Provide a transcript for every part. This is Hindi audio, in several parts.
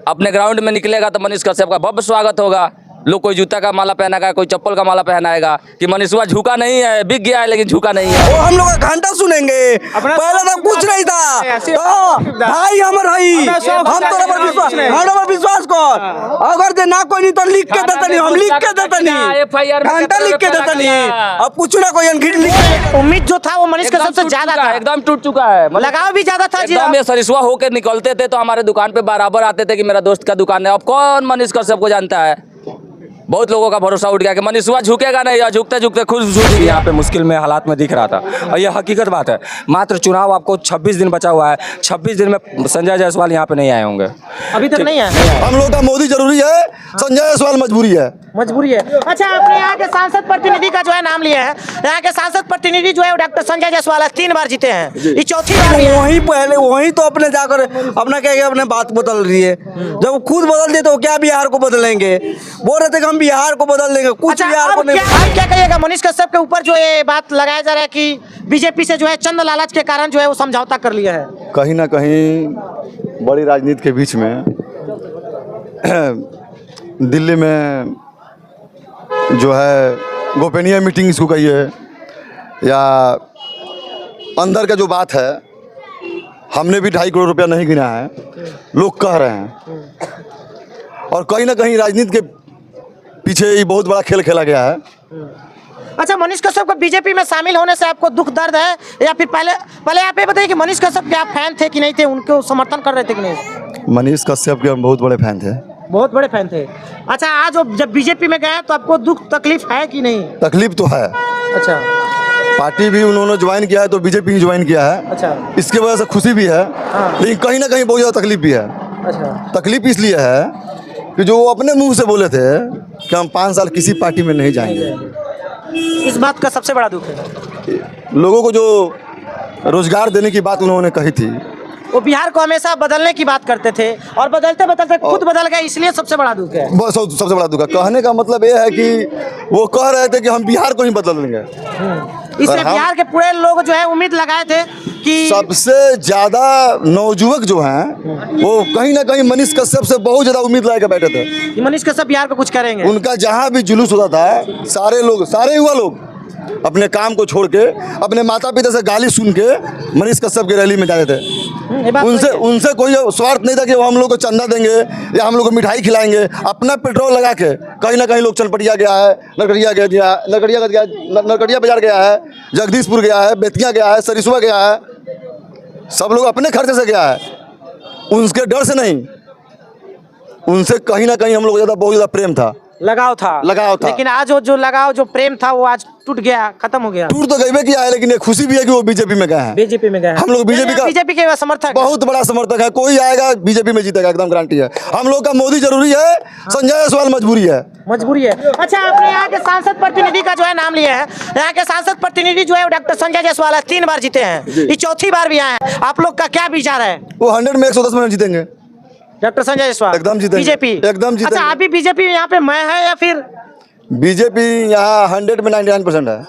अपने ग्राउंड में निकलेगा तो मनीष कश्यप का भव्य स्वागत होगा। लोग कोई जूता का माला पहनाएगा, कोई चप्पल का माला पहनाएगा कि मनीषवा झुका नहीं है, बिक गया है लेकिन झुका नहीं है। वो हम लोग का घंटा सुनेंगे, पहले तो कुछ नहीं था। भाई हमर भाई, हम तोरा पर विश्वास, हमरा पर विश्वास कर। अगर जे ना कोई नहीं तो लिख के देता नहीं, हम लिख के देता नहीं, घंटा लिख के देता नहीं। अब कुछ ना कोई लिख के। उम्मीद जो था वो मनीष का सबसे ज्यादा था, एकदम टूट चुका है। लगाव भी ज्यादा था जी। एकदम ये सरिस्वा होकर निकलते थे तो हमारे दुकान पे बराबर आते थे कि मेरा दोस्त का दुकान है। अब कौन मनीष कश्यप को जानता है? बहुत लोगों का भरोसा उठ गया कि मनीषवा झुकेगा नहीं, या झुकते झुकते खुद झुक गया। यहाँ पे मुश्किल में हालात में दिख रहा था और ये हकीकत बात है। मात्र चुनाव आपको 26 दिन बचा हुआ है, 26 दिन में संजय जायसवाल यहाँ पे नहीं आए होंगे, अभी तक नहीं आए। हम लोग का मोदी जरूरी है, संजय जायसवाल मजबूरी है। अच्छा, आपने यहाँ के सांसद प्रतिनिधि का जो है नाम लिया है। यहाँ के सांसद प्रतिनिधि जो है डॉक्टर संजय जायसवाल 3 बार जीते हैं, ये चौथी बार भी है। वही पहले वही तो अपने जाकर अपना क्या अपने बात बदल रही है। जब खुद बदल दे तो क्या बिहार को बदलेंगे? बोल रहे थे कि हम बिहार को बदल देंगे, कुछ अच्छा, बिहार को अब नहीं। क्या कहिएगा मनीष कश्यप के ऊपर जो ये बात लगाया जा रहा है कि बीजेपी से जो है चंद लालच के कारण जो है वो समझौता कर लिया है? कहीं ना कहीं बड़ी राजनीति के बीच में दिल्ली में जो है गोपनीय मीटिंग इसको कहिए या अंदर का जो बात है, हमने भी 2.5 करोड़ रुपया नहीं गिना है, लोग कह रहे हैं। और कहीं ना कहीं राजनीति के पीछे ये बहुत बड़ा खेल खेला गया है। अच्छा, मनीष कश्यप को बीजेपी में शामिल होने से आपको दुख दर्द है, या फिर पहले आप ये बताइए कि मनीष कश्यप के आप फैन थे कि नहीं थे, उनको समर्थन कर रहे थे कि नहीं? मनीष कश्यप के हम बहुत बड़े फैन थे। बहुत बड़े फैन थे। अच्छा, आज जब बीजेपी में गए तो आपको दुख तकलीफ है कि नहीं? तकलीफ तो है। अच्छा, पार्टी भी उन्होंने ज्वाइन किया है तो बीजेपी ही ज्वाइन किया है। अच्छा, इसके वजह से खुशी भी है, लेकिन कहीं ना कहीं बहुत ज़्यादा तकलीफ भी है। अच्छा, तकलीफ इसलिए है कि जो वो अपने मुंह से बोले थे कि हम 5 साल किसी पार्टी में नहीं जाएंगे। इस बात का सबसे बड़ा दुख है। लोगों को जो रोजगार देने की बात उन्होंने कही थी, वो बिहार को हमेशा बदलने की बात करते थे और बदलते बदलते खुद बदल गए, इसलिए सबसे बड़ा दुख है। बस सबसे बड़ा दुख है। कहने का मतलब ये है कि वो कह रहे थे कि हम बिहार को ही बदल देंगे। इसलिए बिहार के पूरे लोग जो है उम्मीद लगाए थे कि सबसे ज्यादा नवजुवक जो हैं वो कहीं ना कहीं मनीष कश्यप से बहुत ज्यादा उम्मीद लगा के बैठे थे कि मनीष कश्यप बिहार को कुछ करेंगे। उनका जहाँ भी जुलूस होता था, सारे युवा लोग अपने काम को छोड़ के, अपने माता पिता से गाली सुन के मनीष कश्यप की रैली में जाते थे। उनसे कोई स्वार्थ नहीं था कि वो हम लोग को चंदा देंगे या हम लोग को मिठाई खिलाएंगे। अपना पेट्रोल लगा के कहीं ना कहीं लोग चनपटिया गया है, नरकटिया बाजार गया है, जगदीशपुर गया है, बेतिया गया है, सरिसवा गया है, सब लोग अपने खर्चे से गया है, उनके डर से नहीं। उनसे कहीं ना कहीं हम लोग ज़्यादा बहुत ज़्यादा प्रेम था, लगाव था। लेकिन आज वो जो लगाव जो प्रेम था वो आज टूट गया, खत्म हो गया। टूट तो गई किया है, लेकिन ये खुशी भी है कि वो बीजेपी में गए हैं। बीजेपी में गए, हम लोग बीजेपी के समर्थक, बहुत बड़ा समर्थक है। कोई आएगा बीजेपी में जीतेगा, एकदम गारंटी है। हम लोग का मोदी जरूरी है, संजय जायसवाल मजबूरी है। अच्छा, आपने यहाँ के सांसद प्रतिनिधि का जो है नाम लिया है। यहाँ के सांसद प्रतिनिधि जो है डॉक्टर संजय जायसवाल 3 बार जीते हैं, ये चौथी बार भी आए हैं। आप लोग का क्या विचार है? वो 100 में 110 में जीतेंगे। डॉक्टर संजय जायसवाल एकदम जीतेंगे, बीजेपी एकदम जीतेंगे। अच्छा, अभी बीजेपी यहाँ पे मैं है या फिर बीजेपी यहाँ 100 में 99% है।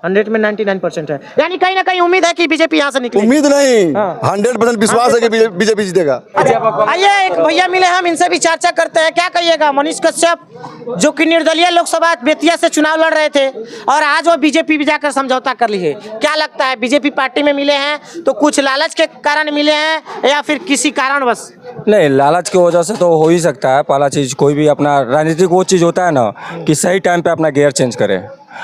100 में 99% है, यानी कहीं ना कहीं उम्मीद है कि बीजेपी यहाँ से निकले। उम्मीद नहीं, 100% विश्वास है कि बीजेपी जीतेगा। आइए, एक भैया मिले, हम इनसे भी चर्चा करते हैं। क्या कहिएगा, मनीष कश्यप जो कि निर्दलीय लोकसभा बेतिया से चुनाव लड़ रहे थे और आज वो बीजेपी भी जाकर समझौता कर ली है, क्या लगता है? बीजेपी पार्टी में मिले हैं तो कुछ लालच के कारण मिले हैं या फिर किसी कारणवश? नहीं, लालच की वजह से तो हो ही सकता है। पहला चीज़, कोई भी अपना राजनीतिक वो चीज़ होता है ना कि सही टाइम पे अपना गियर चेंज करे,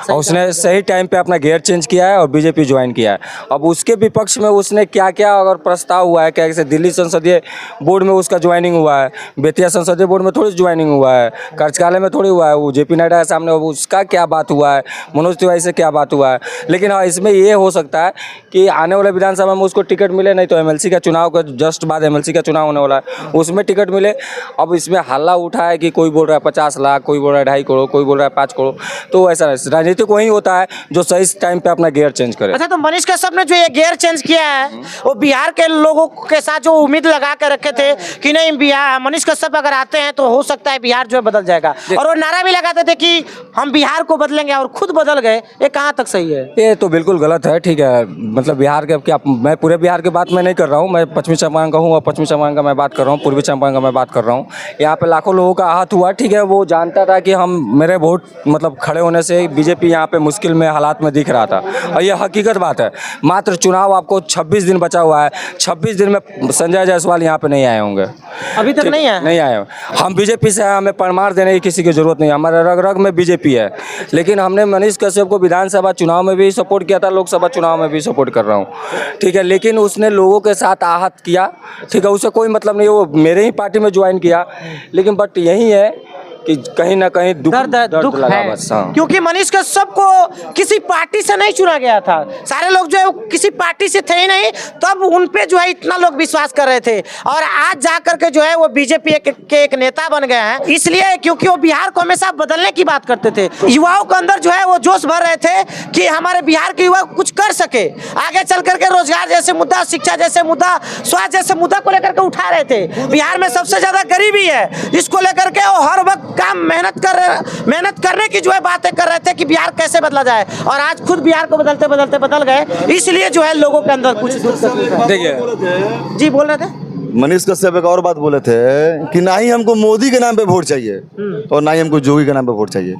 और उसने सही टाइम पे अपना गियर चेंज किया है और बीजेपी ज्वाइन किया है। अब उसके विपक्ष में उसने क्या क्या अगर प्रस्ताव हुआ है, कैसे दिल्ली संसदीय बोर्ड में उसका ज्वाइनिंग हुआ है, बेतिया संसदीय बोर्ड में थोड़ी ज्वाइनिंग हुआ है, कार्यकालय में थोड़ी हुआ है, वो जेपी नड्डा के सामने उसका क्या बात हुआ है, मनोज तिवारी से क्या बात हुआ है। लेकिन हाँ, इसमें ये हो सकता है कि आने वाले विधानसभा में उसको टिकट मिले, नहीं तो एमएलसी का चुनाव का जस्ट बाद एमएलसी का चुनाव होने वाला है, उसमें टिकट मिले। अब इसमें हल्ला उठा है कि कोई बोल रहा है 50 लाख, कोई बोल रहा है 2.5 करोड़, कोई बोल रहा है 5 करोड़। तो ऐसा राजनीतिक वही होता है जो सही टाइम पे अपना गियर चेंज करे। अच्छा, तो मनीष कश्यप ने जो ये गियर चेंज किया है वो बिहार के लोगों के साथ जो उम्मीद लगा के रखे थे कि नहीं बिहार मनीष कश्यप अगर आते हैं तो हो सकता है बिहार जो है बदल जाएगा, और वो नारा भी लगाते थे कि हम बिहार को बदलेंगे और खुद बदल गए, ये कहाँ तक सही है? ये तो बिल्कुल गलत है। ठीक है, मतलब बिहार के क्या, मैं पूरे बिहार की बात मैं नहीं कर रहा हूँ, मैं पश्चिमी चंपारण का हूँ और पश्चिमी चंपारण का मैं बात कर रहा हूँ, पूर्वी चंपारण का मैं बात कर रहा हूँ। यहाँ पे लाखों लोगों का आहत हुआ। ठीक है, वो जानता था कि हम मेरे वोट मतलब खड़े होने से बीजेपी यहाँ पे मुश्किल में हालात में दिख रहा था, और ये हकीकत बात है। मात्र चुनाव आपको 26 दिन बचा हुआ है, 26 दिन में संजय जायसवाल यहाँ पे नहीं आए होंगे, अभी तक नहीं है। नहीं आए। हम बीजेपी से हैं, हमें परमार देने की किसी की जरूरत नहीं है, हमारे रग रग में बीजेपी है। लेकिन हमने मनीष कश्यप को विधानसभा चुनाव में भी सपोर्ट किया था, लोकसभा चुनाव में भी सपोर्ट कर रहा हूँ। ठीक है, लेकिन उसने लोगों के साथ आहत किया। ठीक है, उसे कोई मतलब नहीं, वो मेरे ही पार्टी में ज्वाइन किया। लेकिन बट यही है कि कहीं ना कहीं दुख लगा है। बस। हाँ, क्योंकि मनीष कश्यप को किसी पार्टी से नहीं चुना गया था, सारे लोग जो है वो किसी पार्टी से थे ही नहीं, तब उन पे जो है इतना लोग विश्वास कर रहे थे, और आज जा करके जो है वो बीजेपी के एक नेता बन गए हैं। इसलिए क्योंकि वो बिहार को हमेशा बदलने की बात करते थे, युवाओं के अंदर जो है वो जोश भर रहे थे कि हमारे बिहार के युवा कुछ कर सके, आगे चल करके रोजगार जैसे मुद्दा, शिक्षा जैसे मुद्दा, स्वास्थ्य जैसे मुद्दा को लेकर के उठा रहे थे। बिहार में सबसे ज्यादा गरीबी है, इसको लेकर के वो हर वक्त काम मेहनत करने की जो है बातें कर रहे थे कि बिहार कैसे बदला जाए, और आज खुद बिहार को बदलते बदलते बदल गए। इसलिए जो है लोगों के अंदर कुछ दुख तकलीफ है। देखिए जी बोल रहे थे मनीष कश्यप एक और बात बोले थे कि ना ही हमको मोदी के नाम पे वोट चाहिए और ना ही हमको जोगी के नाम पे वोट चाहिए,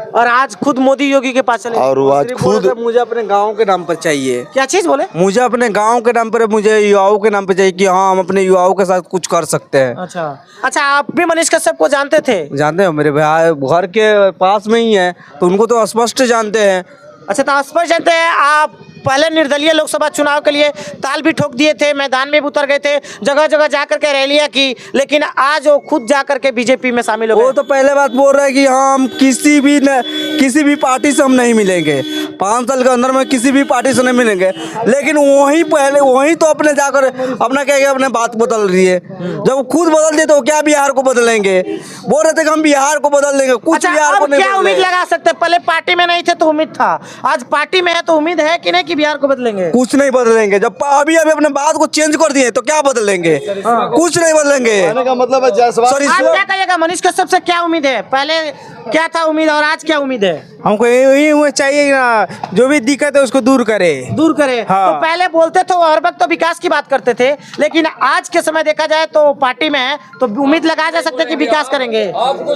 और आज खुद मोदी योगी के पास चले। और वो आज खुद मुझे अपने गाँव के नाम पर चाहिए, क्या चीज बोले? मुझे अपने गांव के नाम पर, मुझे युवाओं के नाम पे चाहिए कि हाँ हम अपने युवाओं के साथ कुछ कर सकते हैं। अच्छा, आप भी मनीष कश्यप को जानते थे? जानते हो, मेरे भाई घर के पास में ही है, तो उनको तो स्पष्ट जानते हैं। अच्छा, तो स्पष्ट जानते हैं आप। पहले निर्दलीय लोकसभा चुनाव के लिए ताल भी ठोक दिए थे, मैदान में भी उतर गए थे, जगह जगह जाकर के रैलियां की, लेकिन आज वो खुद जाकर के बीजेपी में शामिल हो गए। वो तो पहले बात बोल रहे हैं कि हम किसी भी पार्टी से हम नहीं मिलेंगे, 5 साल के अंदर में किसी भी पार्टी से नहीं मिलेंगे। लेकिन वही तो अपने जाकर अपना क्या अपने बात बदल रही है। जब खुद बदल दिए तो क्या बिहार को बदलेंगे? बोल रहे थे कि हम बिहार को बदल देंगे, कुछ अच्छा, बिहार को अब नहीं क्या उम्मीद लगा सकते? पहले पार्टी में नहीं थे तो उम्मीद था, आज पार्टी में है तो उम्मीद है कि नहीं कि बिहार को बदलेंगे? कुछ नहीं बदलेंगे। जब अभी अपने बात को चेंज कर दिए तो क्या बदलेंगे? कुछ नहीं बदलेंगे। कहने का मतलब है जायसवाल आज क्या कहिएगा, मनीष कश्यप से क्या उम्मीद है? पहले क्या था उम्मीद और आज क्या उम्मीद है? हमको यही चाहिए ना, जो भी दिक्कत है उसको दूर करे। हाँ। तो पहले बोलते थे हर वक्त तो विकास की बात करते थे, लेकिन आज के समय देखा जाए तो पार्टी में है तो उम्मीद लगाया जा सकता है कि विकास करेंगे।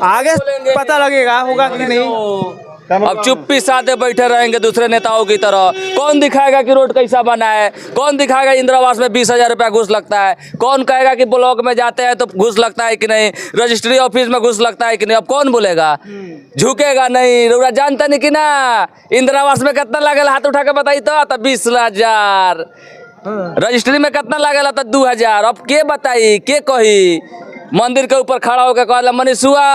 आगे पता लगेगा होगा कि नहीं। अब चुप्पी साधे बैठे रहेंगे दूसरे नेताओं की तरह। कौन दिखाएगा कि रोड कैसा बना है? कौन दिखाएगा इंदिरा आवास में 20,000 रुपया घूस लगता है? कौन कहेगा कि ब्लॉक में जाते हैं तो घूस लगता है कि नहीं, रजिस्ट्री ऑफिस में घूस लगता है कि नहीं? अब कौन बोलेगा? झुकेगा नहीं। रउरा जानता नहीं कि ना इंदिरा आवास में कितना लागल? हाथ उठा के बताई तो 20,000। रजिस्ट्री में कितना लागल? 2,000। अब के बताई, के कही? मंदिर के ऊपर खड़ा होकर कहला मनीषुआ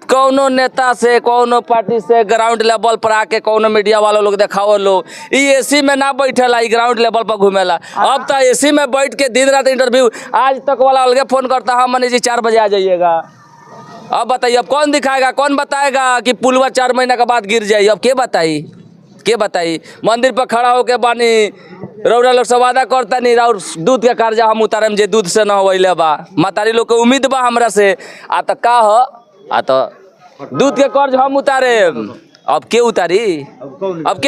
कौनो नेता से, कौनो पार्टी से ग्राउंड लेवल पर आके कौनो मीडिया वालों लोग दिखाओ लोग एसी में ना बैठेला, ग्राउंड लेवल पर घूमेला। अब तो एसी में बैठ के दिन रात इंटरव्यू। आज तक वाला अलगे फोन करता, हाँ मनीष जी 4 बजे आ जाइएगा। अब बताइए, अब कौन दिखाएगा, कौन बताएगा कि पुलवा 4 महीना के बाद गिर जाए? अब के बताई? मंदिर पर खड़ा होके बानी रउरा लोग सब वादा करता नहीं, और दूध के कर्जा हम उतारम जे दूध से न होइले बा। मातारी लोग के उम्मीद बा हमरा से, आ तो का हो, आ तो दूध के कर्ज हम उतारे। अब के उतारी? अब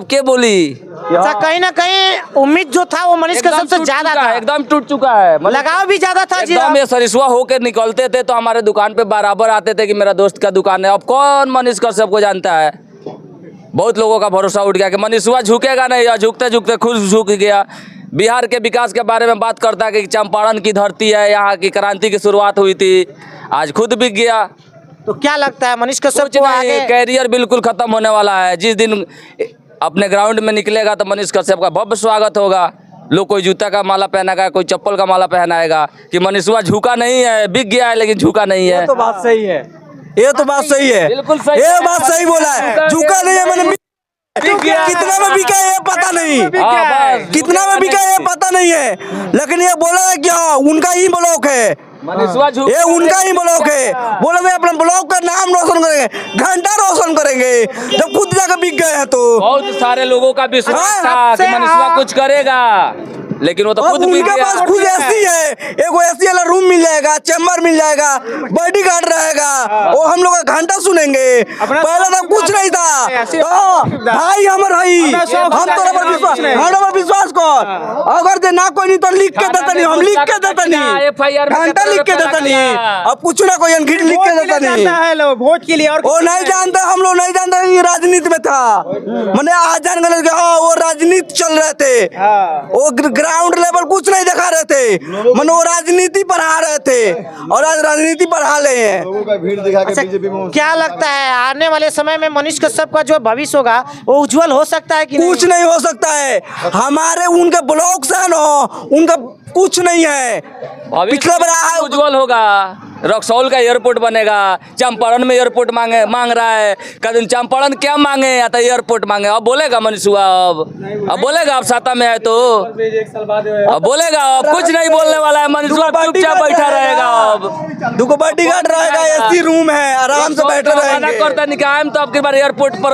के बोली? अच्छा, कहीं ना कहीं उम्मीद जो था वो मनीष कश्यप से ज्यादा था, एकदम टूट चुका है। लगाव भी ज्यादा था जी। एकदम ये सरिस्वा होकर निकलते थे तो हमारे दुकान पे बराबर आते थे कि मेरा दोस्त का दुकान है। अब कौन मनीष कश्यप को जानता है? बहुत लोगों का भरोसा उठ गया कि मनीषुआ झुकेगा नहीं, या झुकते झुकते खुद झुक गया। बिहार के विकास के बारे में बात करता है कि चंपारण की धरती है, यहाँ की क्रांति की शुरुआत हुई थी, आज खुद बिक गया। तो क्या लगता है मनीष कश्यप को आगे कैरियर बिल्कुल खत्म होने वाला है। जिस दिन अपने ग्राउंड में निकलेगा तो मनीष कश्यप का भव्य स्वागत होगा। लोग कोई जूता का माला पहनाएगा, कोई चप्पल का माला पहनाएगा कि मनीषुआ झुका नहीं है, बिक गया है लेकिन झुका नहीं है। ये तो बात सही है, ये तो बात सही है, बिल्कुल सही। ये बात सही बोला है। झुका नहीं है, मैंने कितना में बिका है पता नहीं, कितना में बिका है पता नहीं है, लेकिन ये बोला है कि हाँ उनका ही ब्लॉक है, मनीषवा झूठ ये उनका ही ब्लॉक है। बोले वे अपना ब्लॉक का नाम रोशन करेंगे, घंटा रोशन करेंगे, जब खुद जाकर बिक गए हैं तो। बहुत सारे लोगों का विश्वास था कि मनीषवा कुछ करेगा, लेकिन वो तो खुद बिक उनके पास गया। खुद एसी है, एक एसी वाला रूम मिल जाएगा, चैम्बर मिल जाएगा, बॉडी गार्ड रहेगा, वो हम लोग का घंटा सुनेंगे। पहले तो कुछ नहीं था, तो भाई हमर भाई हम तोरा पर विश्वास, हमारा पर विश्वास कर। अगर जे ना कोई नहीं तो लिख के देता नहीं, हम लिख के देता नहीं, FIR में घंटा लिख के देता नहीं, अब कुछ ना कोई लिख के देता नहीं। वोट के लिए और वो नहीं जानता, हम लोग नहीं जानते ये राजनीति में था। मैंने आज जान गए कि हाँ वो राजनीति चल रहे थे, वो ग्राउंड लेवल कुछ नहीं दिखा रहे थे, मैंने वो राजनीति पढ़ा रहे थे और आज राजनीति पढ़ा ले हैं। लोगों का भीड़ दिखा के बीजेपी में क्या लगता है आने वाले समय में मनीष कश्यप का जो भविष्य होगा वो उज्जवल हो सकता है कि नहीं? कुछ नहीं हो सकता है, हमारे उनके ब्लॉक से न उनका कुछ नहीं है। पिछला बार उज्जवल होगा, रक्सौल का एयरपोर्ट बनेगा, चंपारण में एयरपोर्ट मांग रहा है, कल चंपारण क्या मांगे या तो एयरपोर्ट मांगे। अब बोलेगा मनीषवा, अब बोलेगा, अब सत्ता में है तो अब बोलेगा, अब कुछ नहीं बोलने वाला है मनीषवा, चुपचाप बैठा रहेगा। अब दुको बॉडी गार्ड रहेगा, एसी रूम है, आराम से बैठे रहेंगे। करता निकाय तो अब की बार एयरपोर्ट पर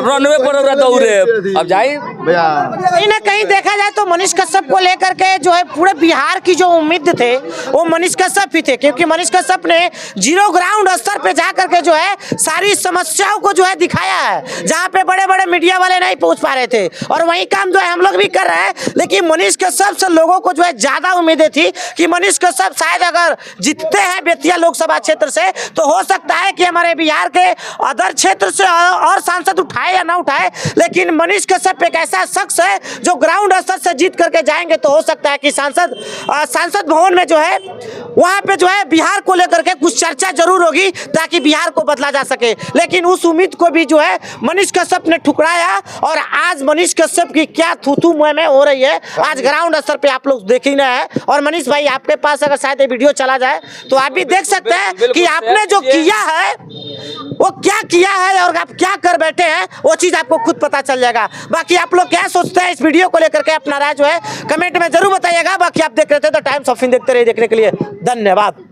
रनवे पर दौड़े, अब जाए भैया कहीं ना कहीं देखा जाए तो मनीष कश्यप को लेकर के जो है पूरे बिहार की जो उम्मीद थे वो मनीष कश्यप ही थे, क्योंकि मनीष कश्यप ने जीरो ग्राउंड स्तर पे जाकर के जो है सारी समस्याओं को जो है दिखाया है, जहाँ पे बड़े बड़े मीडिया वाले नहीं पहुंच पा रहे थे। और वही काम जो है हम लोग भी कर रहे हैं, लेकिन मनीष कश्यप से लोगों को जो है ज्यादा उम्मीदें थी कि मनीष कश्यप शायद अगर जीतते हैं बेतिया लोकसभा क्षेत्र से तो हो सकता है कि हमारे बिहार के अदर क्षेत्र से और सांसद उठाए या ना उठाए, लेकिन मनीष कश्यप एक ऐसा शख्स है जो ग्राउंड स्तर से जीत करके जाएंगे तो हो सकता है कि सांसद भवन में जो है वहां पे जो है बिहार को लेकर के कुछ चर्चा जरूर होगी ताकि बिहार को बदला जा सके। लेकिन उस उम्मीद को भी जो है मनीष कश्यप ने ठुकराया और आज मनीष कश्यप की क्या थू में हो रही है आज ग्राउंड स्तर पे आप लोग देख ही रहे हैं। और मनीष भाई आपके पास अगर शायद ये वीडियो चला जाए तो आप भी देख सकते हैं कि आपने जो किया है वो क्या किया है और आप क्या कर बैठे हैं, वो चीज आपको खुद पता चल जाएगा। बाकी आप लोग क्या सोचते हैं इस वीडियो को लेकर के अपना राय जो है कमेंट में जरूर बताइएगा। बाकी आप देख रहे थे तो टाइम्स ऑफ इंडिया देखते रहिए, देखने के लिए धन्यवाद।